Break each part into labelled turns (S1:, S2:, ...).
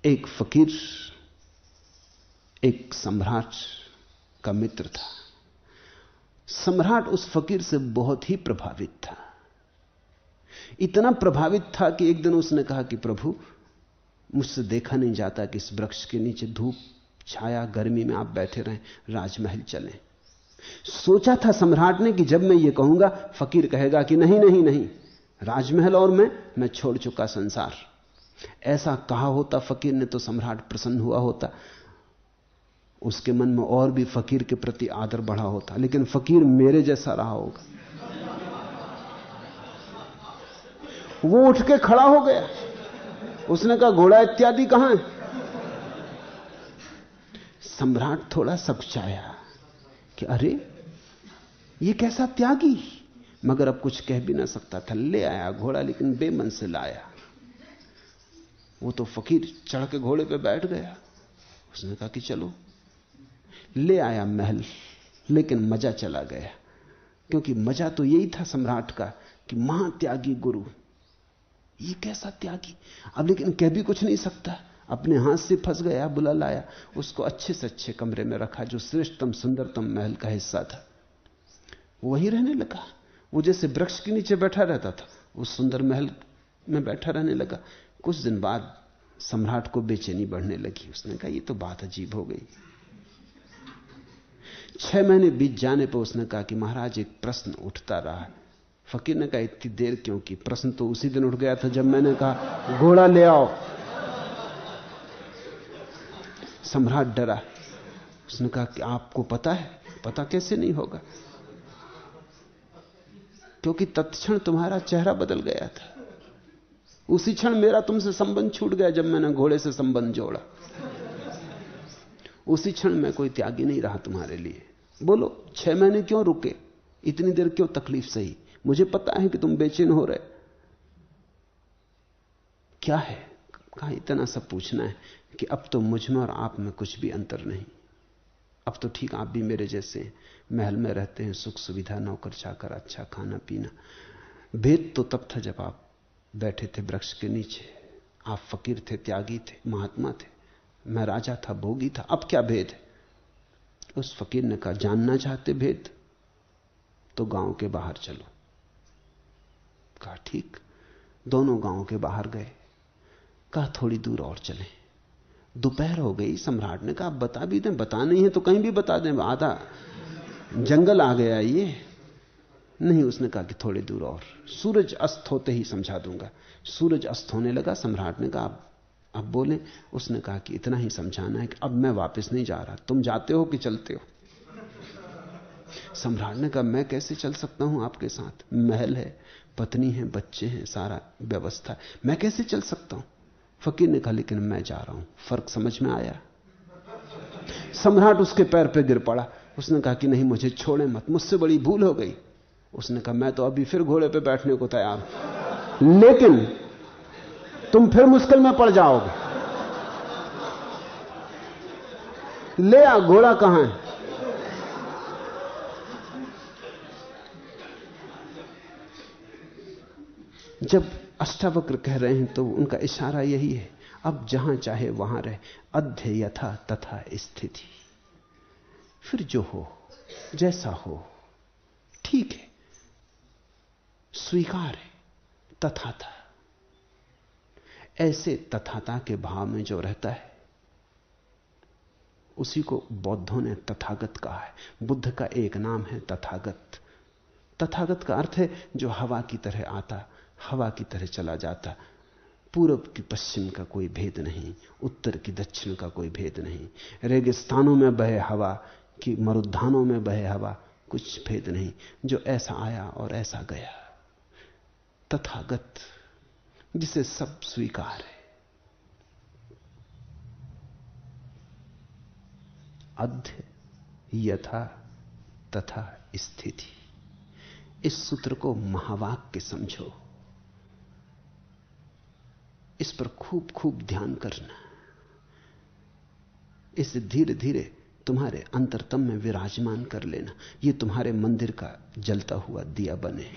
S1: एक फकीर एक सम्राट का मित्र था। सम्राट उस फकीर से बहुत ही प्रभावित था। इतना प्रभावित था कि एक दिन उसने कहा कि प्रभु, मुझसे देखा नहीं जाता कि इस वृक्ष के नीचे धूप छाया गर्मी में आप बैठे रहें, राजमहल चलें। सोचा था सम्राट ने कि जब मैं ये कहूंगा फकीर कहेगा कि नहीं नहीं नहीं, राजमहल और मैं छोड़ चुका संसार। ऐसा कहा होता फकीर ने तो सम्राट प्रसन्न हुआ होता, उसके मन में और भी फकीर के प्रति आदर बढ़ा होता। लेकिन फकीर मेरे जैसा रहा होगा। वो उठ के खड़ा हो गया। उसने कहा घोड़ा इत्यादि कहां है? सम्राट थोड़ा सकुचाया कि अरे ये कैसा त्यागी, मगर अब कुछ कह भी ना सकता था। ले आया घोड़ा, लेकिन बेमन से लाया। वो तो फकीर चढ़ के घोड़े पे बैठ गया। उसने कहा कि चलो। ले आया महल, लेकिन मजा चला गया, क्योंकि मजा तो यही था सम्राट का कि महात्यागी गुरु, ये कैसा त्यागी। अब लेकिन कह भी कुछ नहीं सकता, अपने हाथ से फंस गया। बुला लाया, उसको अच्छे से अच्छे कमरे में रखा जो श्रेष्ठतम सुंदरतम महल का हिस्सा था। वो वहीं रहने लगा। वो जैसे वृक्ष के नीचे बैठा रहता था, उस सुंदर महल में बैठा रहने लगा। कुछ दिन बाद सम्राट को बेचैनी बढ़ने लगी। उसने कहा ये तो बात अजीब हो गई। 6 महीने बीत जाने पर उसने कहा कि महाराज एक प्रश्न उठता रहा है। फकीर ने कहा इतनी देर क्यों की? प्रश्न तो उसी दिन उठ गया था जब मैंने कहा घोड़ा ले आओ। सम्राट डरा। उसने कहा कि आपको पता है? पता कैसे नहीं होगा, क्योंकि तत्क्षण तुम्हारा चेहरा बदल गया था। उसी क्षण मेरा तुमसे संबंध छूट गया जब मैंने घोड़े से संबंध जोड़ा। उसी क्षण मैं कोई त्यागी नहीं रहा तुम्हारे लिए। बोलो 6 महीने क्यों रुके? इतनी देर क्यों तकलीफ सही? मुझे पता है कि तुम बेचैन हो रहे। क्या है? कहा इतना सब पूछना है कि अब तो मुझ में और आप में कुछ भी अंतर नहीं। अब तो ठीक आप भी मेरे जैसे हैं, महल में रहते हैं, सुख सुविधा, नौकर चाकर, अच्छा खाना पीना। भेद तो तब था जब आप बैठे थे वृक्ष के नीचे। आप फकीर थे, त्यागी थे, महात्मा थे, मैं राजा था, भोगी था। अब क्या भेद है? उस फकीर ने कहा जानना चाहते भेद तो गांव के बाहर चलो। कहा ठीक। दोनों गांव के बाहर गए। कहा थोड़ी दूर और चलें। दोपहर हो गई। सम्राट ने कहा बता भी दें, बता नहीं है तो कहीं भी बता दें, आधा जंगल आ गया ये। नहीं, उसने कहा कि थोड़ी दूर और, सूरज अस्त होते ही समझा दूंगा। सूरज अस्त होने लगा। सम्राट ने कहा अब बोले। उसने कहा कि इतना ही समझाना है कि अब मैं वापस नहीं जा रहा, तुम जाते हो कि चलते हो? सम्राट ने कहा मैं कैसे चल सकता हूं आपके साथ? महल है, पत्नी है, बच्चे हैं, सारा व्यवस्था, मैं कैसे चल सकता हूं? फकीर ने कहा लेकिन मैं जा रहा हूं। फर्क समझ में आया? सम्राट उसके पैर पे गिर पड़ा। उसने कहा कि नहीं, मुझे छोड़े मत, मुझसे बड़ी भूल हो गई। उसने कहा मैं तो अभी फिर घोड़े पे बैठने को तैयार हूं, लेकिन तुम फिर मुश्किल में पड़ जाओगे। ले आ, घोड़ा कहां है? जब अष्टावक्र कह रहे हैं तो उनका इशारा यही है, अब जहां चाहे वहां रहे, अध्य यथा तथा स्थिति। फिर जो हो, जैसा हो, ठीक है, स्वीकार है, तथाता। ऐसे तथाता के भाव में जो रहता है उसी को बौद्धों ने तथागत कहा है। बुद्ध का एक नाम है तथागत। तथागत का अर्थ है जो हवा की तरह आता, हवा की तरह चला जाता। पूरब की पश्चिम का कोई भेद नहीं, उत्तर की दक्षिण का कोई भेद नहीं, रेगिस्तानों में बहे हवा कि मरुद्यानों में बहे हवा, कुछ भेद नहीं। जो ऐसा आया और ऐसा गया, तथागत, जिसे सब स्वीकार है। अध्य यथा तथा स्थिति। इस सूत्र को महावाक्य समझो, इस पर खूब खूब ध्यान करना। इसे धीरे धीरे तुम्हारे अंतरतम में विराजमान कर लेना। यह तुम्हारे मंदिर का जलता हुआ दिया बने।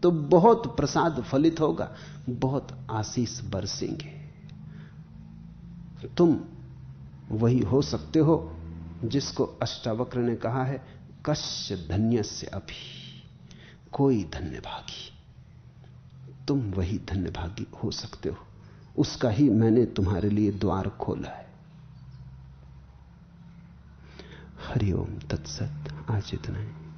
S1: तो बहुत प्रसाद फलित होगा, बहुत आशीष बरसेंगे। तुम वही हो सकते हो जिसको अष्टावक्र ने कहा है, कस्य धन्यस्य अभि, कोई धन्यभागी। तुम वही धन्यभागी हो सकते हो, उसका ही मैंने तुम्हारे लिए द्वार खोला है। हरिओम तत्सत। आज इतना ही।